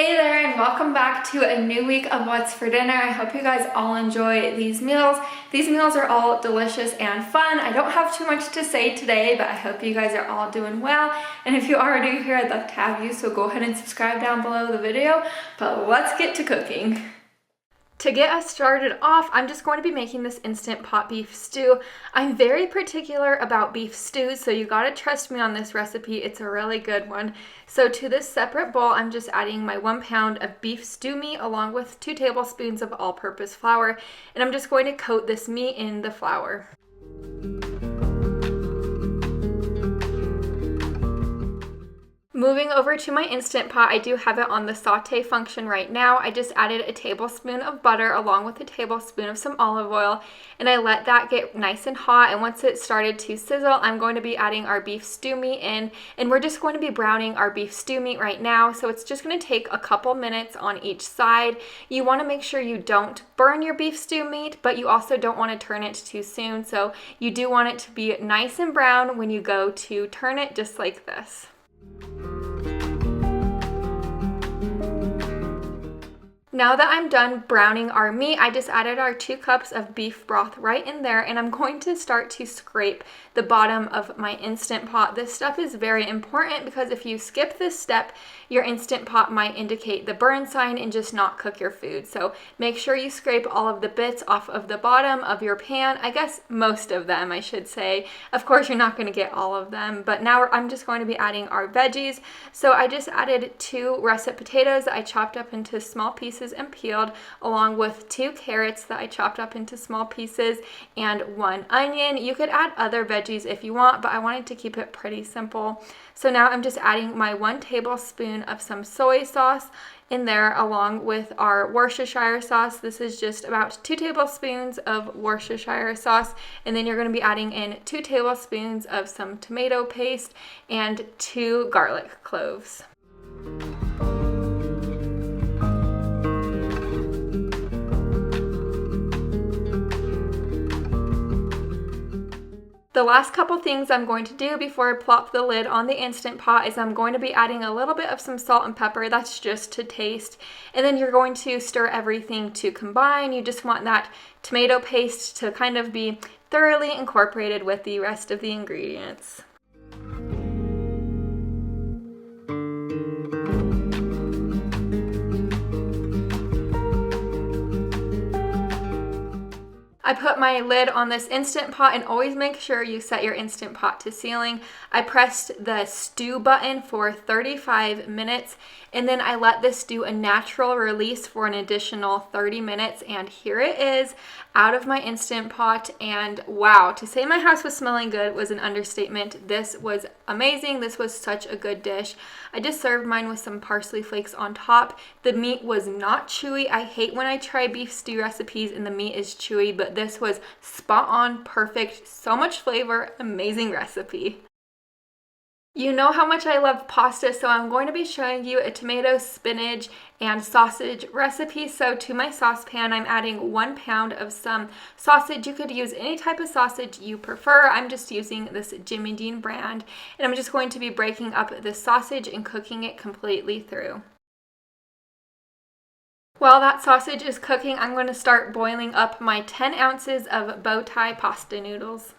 Hey there, and welcome back to a new week of What's for Dinner. I hope you guys all enjoy these meals. These meals are all delicious and fun. I don't have too much to say today, but I hope you guys are all doing well. And if you are new here, I'd love to have you, so go ahead and subscribe down below the video. But let's get to cooking. To get us started off, I'm just going to be making this Instant Pot beef stew. I'm very particular about beef stews, so you gotta trust me on this recipe. It's a really good one. So to this separate bowl, I'm just adding my 1 pound of beef stew meat along with 2 tablespoons of all-purpose flour, and I'm just going to coat this meat in the flour. Moving over to my Instant Pot, I do have it on the saute function right now. I just added a tablespoon of butter along with a tablespoon of some olive oil, and I let that get nice and hot, and once it started to sizzle, I'm going to be adding our beef stew meat in, and we're just going to be browning our beef stew meat right now, so it's just going to take a couple minutes on each side. You want to make sure you don't burn your beef stew meat, but you also don't want to turn it too soon, so you do want it to be nice and brown when you go to turn it, just like this. Now that I'm done browning our meat, I just added our 2 cups of beef broth right in there, and I'm going to start to scrape the bottom of my Instant Pot. This stuff is very important because if you skip this step, your Instant Pot might indicate the burn sign and just not cook your food. So make sure you scrape all of the bits off of the bottom of your pan. I guess most of them, I should say. Of course, you're not going to get all of them, but now I'm just going to be adding our veggies. So I just added 2 russet potatoes that I chopped up into small pieces and peeled, along with 2 carrots that I chopped up into small pieces and 1 onion. You could add other veggies if you want, but I wanted to keep it pretty simple. So now I'm just adding my 1 tablespoon of some soy sauce in there along with our Worcestershire sauce. This is just about 2 tablespoons of Worcestershire sauce, and then you're going to be adding in 2 tablespoons of some tomato paste and 2 garlic cloves. The last couple things I'm going to do before I plop the lid on the Instant Pot is I'm going to be adding a little bit of some salt and pepper. That's just to taste. And then you're going to stir everything to combine. You just want that tomato paste to kind of be thoroughly incorporated with the rest of the ingredients. I put my lid on this Instant Pot, and always make sure you set your Instant Pot to sealing. I pressed the stew button for 35 minutes, and then I let this do a natural release for an additional 30 minutes, and here it is out of my Instant Pot. And wow, to say my house was smelling good was an understatement. This was amazing. This was such a good dish. I just served mine with some parsley flakes on top. The meat was not chewy. I hate when I try beef stew recipes and the meat is chewy, but this was spot on, perfect, so much flavor, amazing recipe. You know how much I love pasta, so I'm going to be showing you a tomato, spinach, and sausage recipe. So to my saucepan, I'm adding 1 pound of some sausage. You could use any type of sausage you prefer. I'm just using this Jimmy Dean brand, and I'm just going to be breaking up the sausage and cooking it completely through. While that sausage is cooking, I'm going to start boiling up my 10 ounces of bow tie pasta noodles.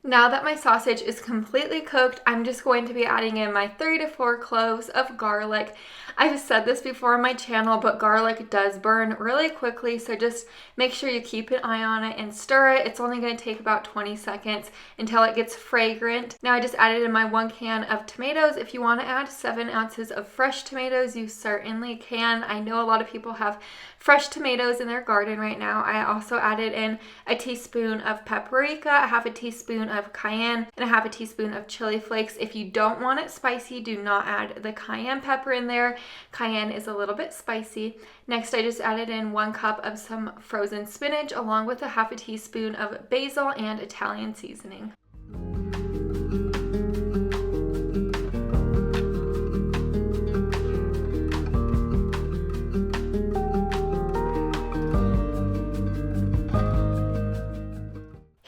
Now that my sausage is completely cooked, I'm just going to be adding in my 3 to 4 cloves of garlic. I've said this before on my channel, but garlic does burn really quickly, so just make sure you keep an eye on it and stir it. It's only going to take about 20 seconds until it gets fragrant. Now I just added in my 1 can of tomatoes. If you want to add 7 ounces of fresh tomatoes, you certainly can. I know a lot of people have fresh tomatoes in their garden right now. I also added in a teaspoon of paprika, a 1/2 teaspoon of cayenne, and a 1/2 teaspoon of chili flakes. If you don't want it spicy, do not add the cayenne pepper in there. Cayenne is a little bit spicy. Next, I just added in 1 cup of some frozen spinach along with a 1/2 teaspoon of basil and Italian seasoning.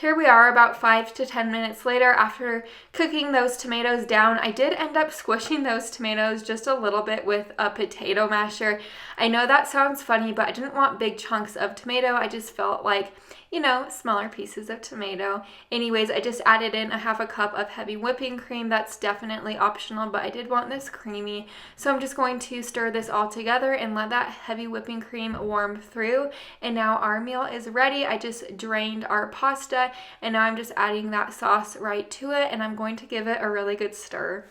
Here we are about 5 to 10 minutes later after cooking those tomatoes down. I did end up squishing those tomatoes just a little bit with a potato masher. I know that sounds funny, but I didn't want big chunks of tomato. I just felt like, you know, smaller pieces of tomato. Anyways, I just added in a half a cup of heavy whipping cream. That's definitely optional, but I did want this creamy. So I'm just going to stir this all together and let that heavy whipping cream warm through. And now our meal is ready. I just drained our pasta and now I'm just adding that sauce right to it and I'm going to give it a really good stir.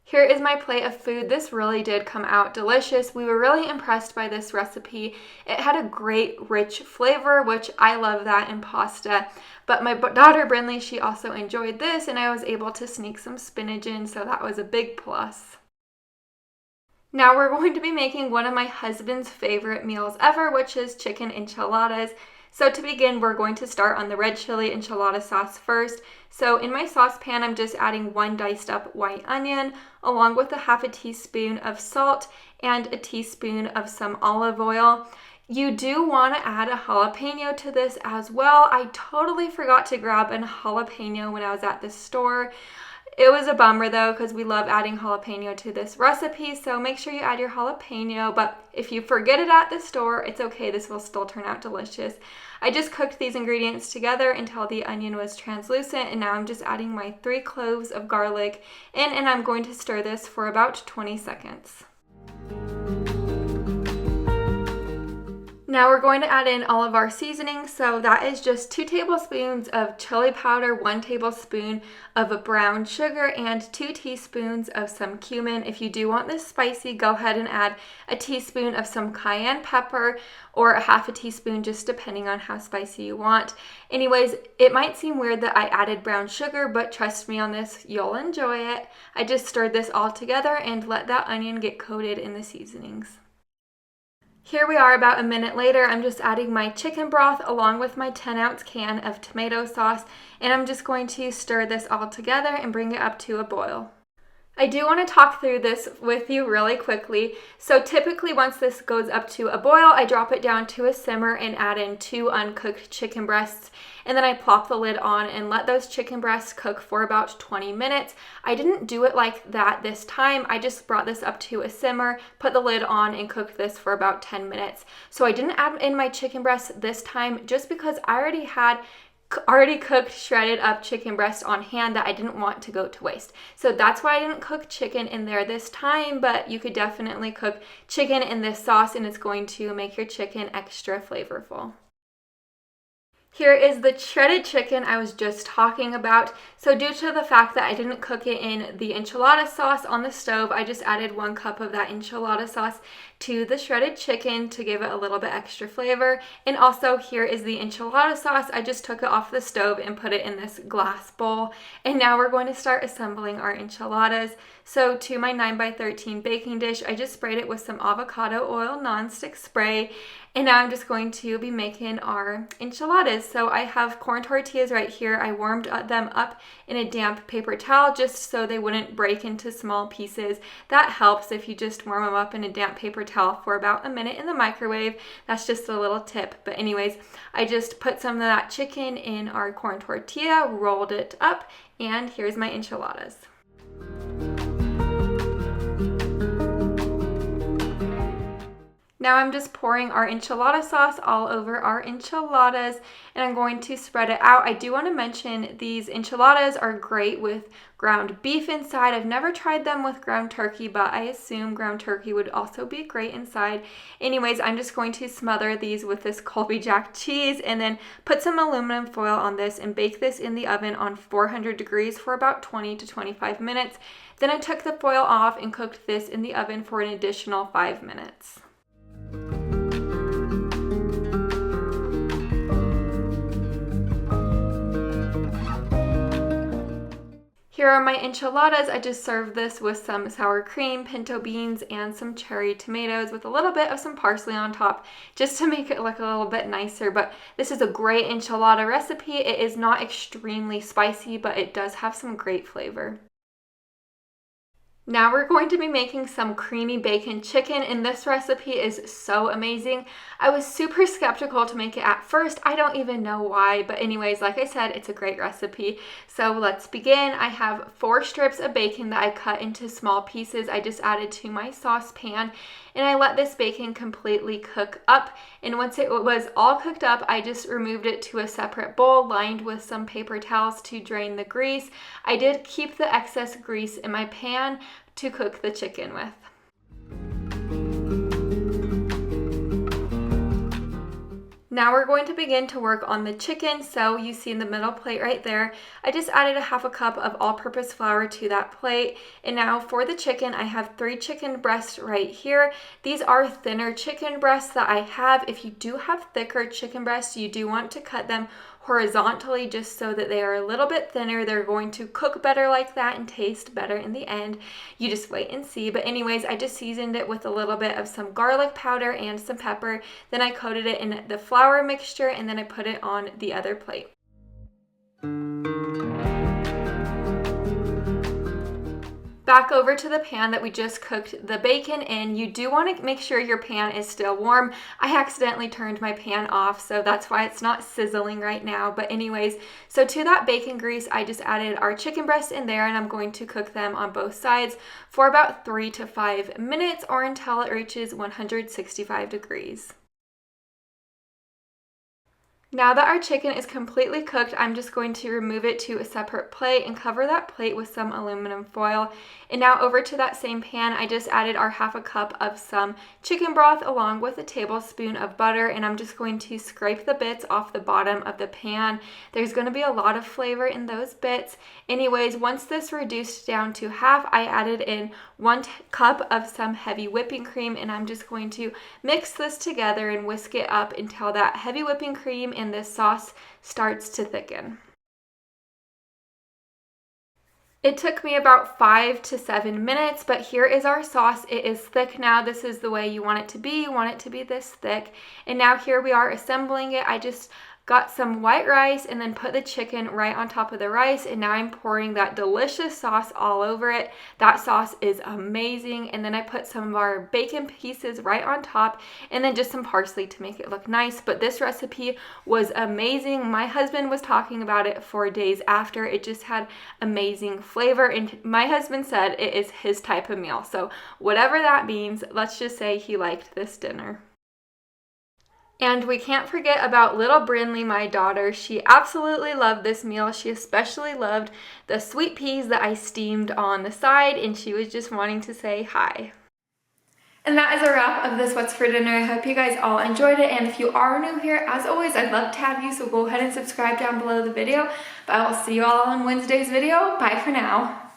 Here is my plate of food. This really did come out delicious. We were really impressed by this recipe. It had a great rich flavor, which I love that in pasta. But my daughter Brinley, she also enjoyed this and I was able to sneak some spinach in, so that was a big plus. Now we're going to be making one of my husband's favorite meals ever, which is chicken enchiladas. So to begin, we're going to start on the red chili enchilada sauce first. So in my saucepan, I'm just adding 1 diced up white onion, along with a half a teaspoon of salt and a teaspoon of some olive oil. You do want to add a jalapeno to this as well. I totally forgot to grab a jalapeno when I was at the store. It was a bummer though, because we love adding jalapeno to this recipe, so make sure you add your jalapeno, but if you forget it at the store, it's okay, this will still turn out delicious. I just cooked these ingredients together until the onion was translucent, and now I'm just adding my 3 cloves of garlic in, and I'm going to stir this for about 20 seconds. Now we're going to add in all of our seasonings. So that is just 2 tablespoons of chili powder, 1 tablespoon of brown sugar, and 2 teaspoons of some cumin. If you do want this spicy, go ahead and add a teaspoon of some cayenne pepper or a half a teaspoon, just depending on how spicy you want. Anyways, it might seem weird that I added brown sugar, but trust me on this, you'll enjoy it. I just stirred this all together and let that onion get coated in the seasonings. Here we are about a minute later. I'm just adding my chicken broth along with my 10-ounce can of tomato sauce, and I'm just going to stir this all together and bring it up to a boil. I do want to talk through this with you really quickly. So typically once this goes up to a boil, I drop it down to a simmer and add in 2 uncooked chicken breasts, and then I plop the lid on and let those chicken breasts cook for about 20 minutes. I didn't do it like that this time. I just brought this up to a simmer, put the lid on, and cooked this for about 10 minutes. So I didn't add in my chicken breasts this time just because I already cooked shredded up chicken breast on hand that I didn't want to go to waste. So that's why I didn't cook chicken in there this time, but you could definitely cook chicken in this sauce and it's going to make your chicken extra flavorful. Here is the shredded chicken I was just talking about. So due to the fact that I didn't cook it in the enchilada sauce on the stove, I just added 1 cup of that enchilada sauce to the shredded chicken to give it a little bit extra flavor. And also here is the enchilada sauce. I just took it off the stove and put it in this glass bowl. And now we're going to start assembling our enchiladas. So to my 9x13 baking dish, I just sprayed it with some avocado oil nonstick spray. And now I'm just going to be making our enchiladas. So I have corn tortillas right here. I warmed them up in a damp paper towel just so they wouldn't break into small pieces. That helps if you just warm them up in a damp paper towel for about a minute in the microwave. That's just a little tip. But anyways, I just put some of that chicken in our corn tortilla, rolled it up, and here's my enchiladas. Now I'm just pouring our enchilada sauce all over our enchiladas and I'm going to spread it out. I do want to mention these enchiladas are great with ground beef inside. I've never tried them with ground turkey, but I assume ground turkey would also be great inside. Anyways, I'm just going to smother these with this Colby Jack cheese and then put some aluminum foil on this and bake this in the oven on 400 degrees for about 20 to 25 minutes. Then I took the foil off and cooked this in the oven for an additional 5 minutes. Here are my enchiladas. I just served this with some sour cream, pinto beans, and some cherry tomatoes with a little bit of some parsley on top just to make it look a little bit nicer. But this is a great enchilada recipe. It is not extremely spicy, but it does have some great flavor. Now we're going to be making some creamy bacon chicken, and this recipe is so amazing. I was super skeptical to make it at first. I don't even know why, but anyways, like I said, it's a great recipe. So let's begin. I have 4 strips of bacon that I cut into small pieces. I just added to my saucepan, and I let this bacon completely cook up. And once it was all cooked up, I just removed it to a separate bowl lined with some paper towels to drain the grease. I did keep the excess grease in my pan to cook the chicken with. Now we're going to begin to work on the chicken. So you see in the middle plate right there, I just added a 1/2 cup of all-purpose flour to that plate. And now for the chicken, I have 3 chicken breasts right here. These are thinner chicken breasts that I have. If you do have thicker chicken breasts, you do want to cut them horizontally just so that they are a little bit thinner. They're going to cook better like that and taste better in the end. You just wait and see. But anyways, I just seasoned it with a little bit of some garlic powder and some pepper. Then I coated it in the flour mixture, and then I put it on the other plate. Back over to the pan that we just cooked the bacon in. You do want to make sure your pan is still warm. I accidentally turned my pan off, so that's why it's not sizzling right now. But anyways, so to that bacon grease, I just added our chicken breasts in there, and I'm going to cook them on both sides for about 3 to 5 minutes or until it reaches 165 degrees. Now that our chicken is completely cooked, I'm just going to remove it to a separate plate and cover that plate with some aluminum foil. And now over to that same pan, I just added our 1/2 cup of some chicken broth along with a tablespoon of butter, and I'm just going to scrape the bits off the bottom of the pan. There's going to be a lot of flavor in those bits. Anyways, once this reduced down to half, I added in 1 cup of some heavy whipping cream, and I'm just going to mix this together and whisk it up until that heavy whipping cream and this sauce starts to thicken. It took me about 5 to 7 minutes, but here is our sauce. It is thick now. This is the way you want it to be. You want it to be this thick. And now here we are assembling it. I just got some white rice and then put the chicken right on top of the rice, and now I'm pouring that delicious sauce all over it. That sauce is amazing. And then I put some of our bacon pieces right on top, and then just some parsley to make it look nice. But this recipe was amazing. My husband was talking about it for days after. It just had amazing flavor, and my husband said it is his type of meal. So whatever that means, let's just say he liked this dinner. And we can't forget about little Brinley, my daughter. She absolutely loved this meal. She especially loved the sweet peas that I steamed on the side, and she was just wanting to say hi. And that is a wrap of this What's for Dinner. I hope you guys all enjoyed it, and if you are new here, as always, I'd love to have you, so go ahead and subscribe down below the video. But I will see you all on Wednesday's video. Bye for now.